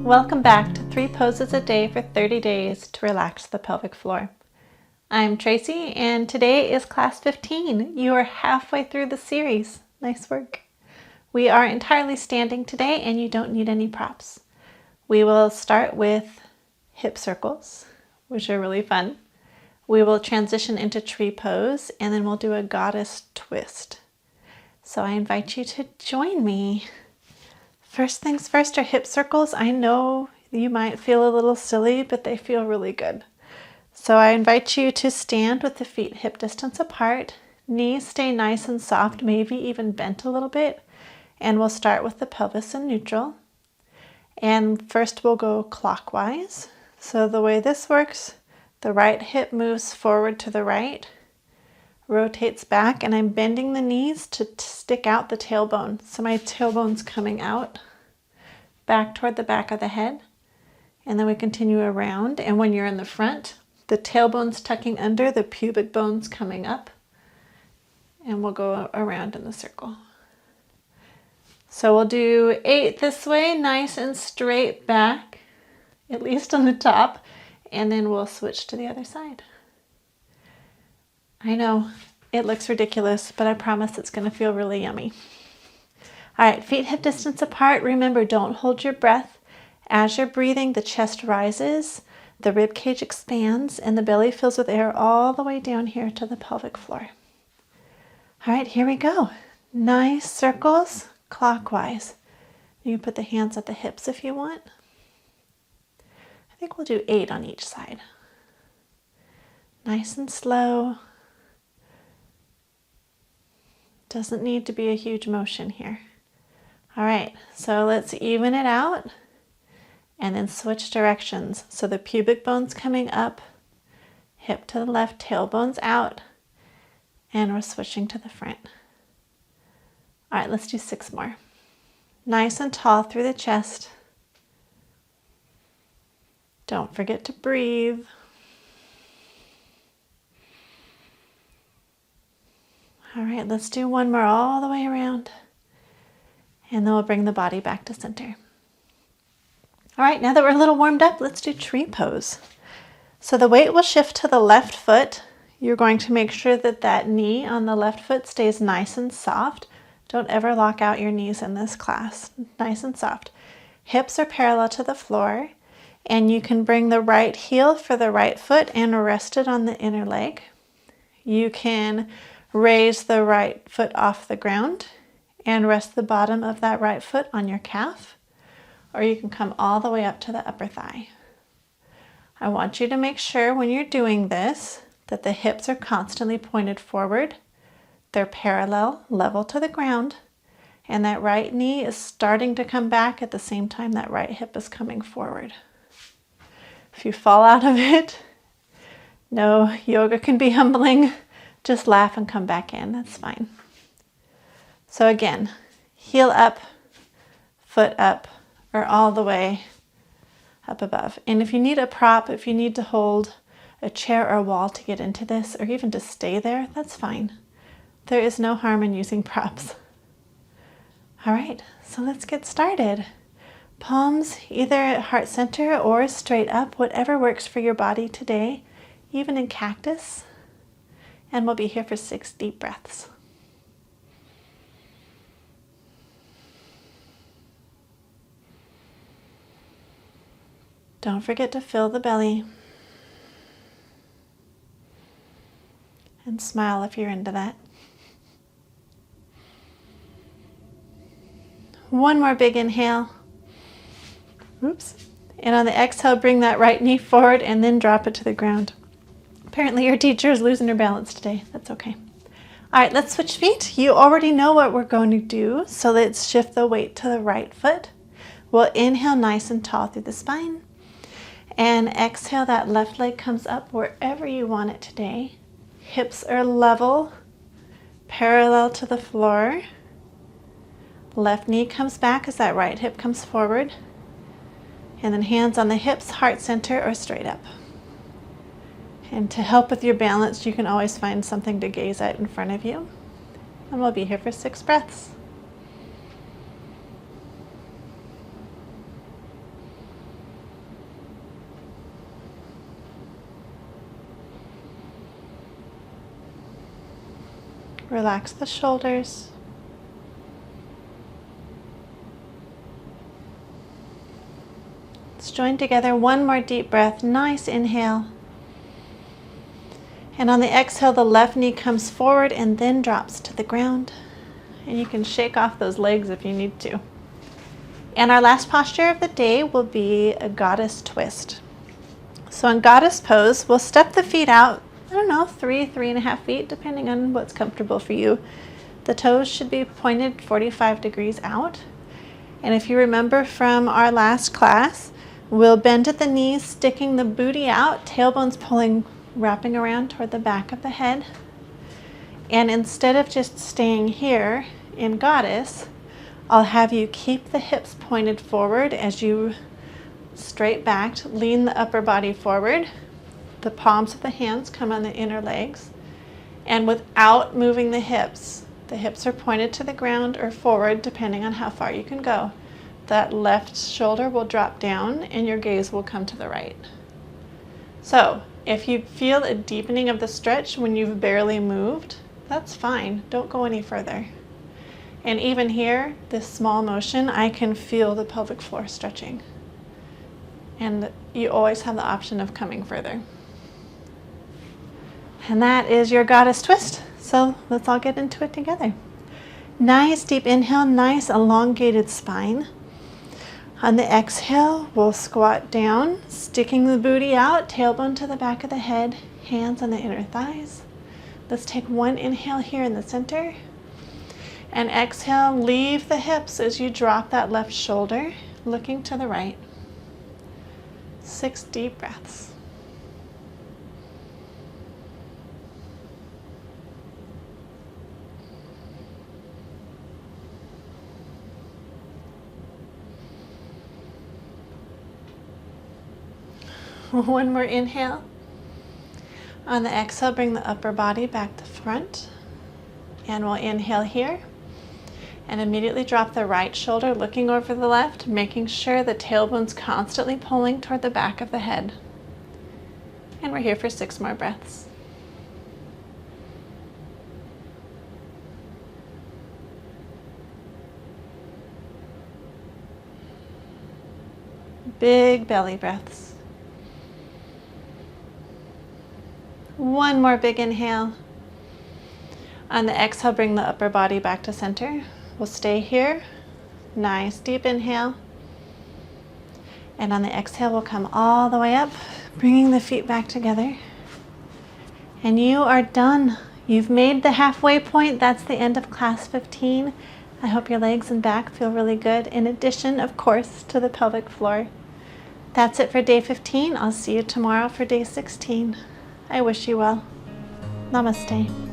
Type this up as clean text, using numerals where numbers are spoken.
Welcome back to 3 poses a day for 30 days to relax the pelvic floor. I'm Tracy and today is class 15. You are halfway through the series. Nice work. We are entirely standing today and you don't need any props. We will start with hip circles, which are really fun. We will transition into tree pose and then we'll do a goddess twist. So I invite you to join me. First things first are hip circles. I know you might feel a little silly, but they feel really good. So I invite you to stand with the feet hip distance apart. Knees stay nice and soft, maybe even bent a little bit. And we'll start with the pelvis in neutral. And first we'll go clockwise. So the way this works, the right hip moves forward to the right, rotates back, and I'm bending the knees to stick out the tailbone. So my tailbone's coming out, back toward the back of the head. And then we continue around. And when you're in the front, the tailbone's tucking under, the pubic bone's coming up. And we'll go around in the circle. So we'll do 8 this way, nice and straight back, at least on the top. And then we'll switch to the other side. I know, it looks ridiculous, but I promise it's going to feel really yummy. All right, feet hip distance apart. Remember, don't hold your breath. As you're breathing, the chest rises, the rib cage expands, and the belly fills with air all the way down here to the pelvic floor. All right, here we go. Nice circles, clockwise. You can put the hands at the hips if you want. I think we'll do 8 on each side. Nice and slow. Doesn't need to be a huge motion here. All right, so let's even it out and then switch directions. So the pubic bone's coming up, hip to the left, tailbone's out, and we're switching to the front. All right, let's do 6 more. Nice and tall through the chest. Don't forget to breathe. All right, let's do 1 more all the way around. And then we'll bring the body back to center. All right, now that we're a little warmed up, let's do tree pose. So the weight will shift to the left foot. You're going to make sure that that knee on the left foot stays nice and soft. Don't ever lock out your knees in this class. Nice and soft. Hips are parallel to the floor. And you can bring the right heel for the right foot and rest it on the inner leg. You can raise the right foot off the ground and rest the bottom of that right foot on your calf, or you can come all the way up to the upper thigh. I want you to make sure when you're doing this that the hips are constantly pointed forward, they're parallel, level to the ground, and that right knee is starting to come back at the same time that right hip is coming forward. If you fall out of it, no, yoga can be humbling. Just laugh and come back in, that's fine. So again, heel up, foot up, or all the way up above. And if you need a prop, if you need to hold a chair or a wall to get into this, or even to stay there, that's fine. There is no harm in using props. All right, so let's get started. Palms either at heart center or straight up, whatever works for your body today, even in cactus. And we'll be here for 6 deep breaths. Don't forget to fill the belly. And smile if you're into that. 1 more big inhale. Oops. And on the exhale, bring that right knee forward and then drop it to the ground. Apparently your teacher is losing her balance today. That's okay. All right, let's switch feet. You already know what we're going to do, so let's shift the weight to the right foot. We'll inhale nice and tall through the spine. And exhale, that left leg comes up wherever you want it today. Hips are level, parallel to the floor. Left knee comes back as that right hip comes forward. And then hands on the hips, heart center, or straight up. And to help with your balance, you can always find something to gaze at in front of you. And we'll be here for 6 breaths. Relax the shoulders. Let's join together. One more deep breath. Nice inhale. And on the exhale, the left knee comes forward and then drops to the ground. And you can shake off those legs if you need to. And our last posture of the day will be a goddess twist. So in goddess pose, we'll step the feet out, 3.5 feet, depending on what's comfortable for you. The toes should be pointed 45 degrees out. And if you remember from our last class, we'll bend at the knees, sticking the booty out, tailbones pulling, wrapping around toward the back of the head. And instead of just staying here in goddess, I'll have you keep the hips pointed forward as you straight backed, lean the upper body forward. The palms of the hands come on the inner legs. And without moving the hips are pointed to the ground or forward, depending on how far you can go. That left shoulder will drop down and your gaze will come to the right. So if you feel a deepening of the stretch when you've barely moved, that's fine. Don't go any further. And even here, this small motion, I can feel the pelvic floor stretching. And you always have the option of coming further. And that is your goddess twist. So let's all get into it together. Nice deep inhale, nice elongated spine. On the exhale, we'll squat down, sticking the booty out, tailbone to the back of the head, hands on the inner thighs. Let's take one inhale here in the center. And exhale, leave the hips as you drop that left shoulder, looking to the right. 6 deep breaths. One more inhale. On the exhale, bring the upper body back to front. And we'll inhale here. And immediately drop the right shoulder, looking over the left, making sure the tailbone's constantly pulling toward the back of the head. And we're here for 6 more breaths. Big belly breaths. One more big inhale. On the exhale, bring the upper body back to center. We'll stay here. Nice deep inhale. And on the exhale, we'll come all the way up, bringing the feet back together. And you are done. You've made the halfway point. That's the end of class 15. I hope your legs and back feel really good, in addition, of course, to the pelvic floor. That's it for day 15. I'll see you tomorrow for day 16. I wish you well. Namaste.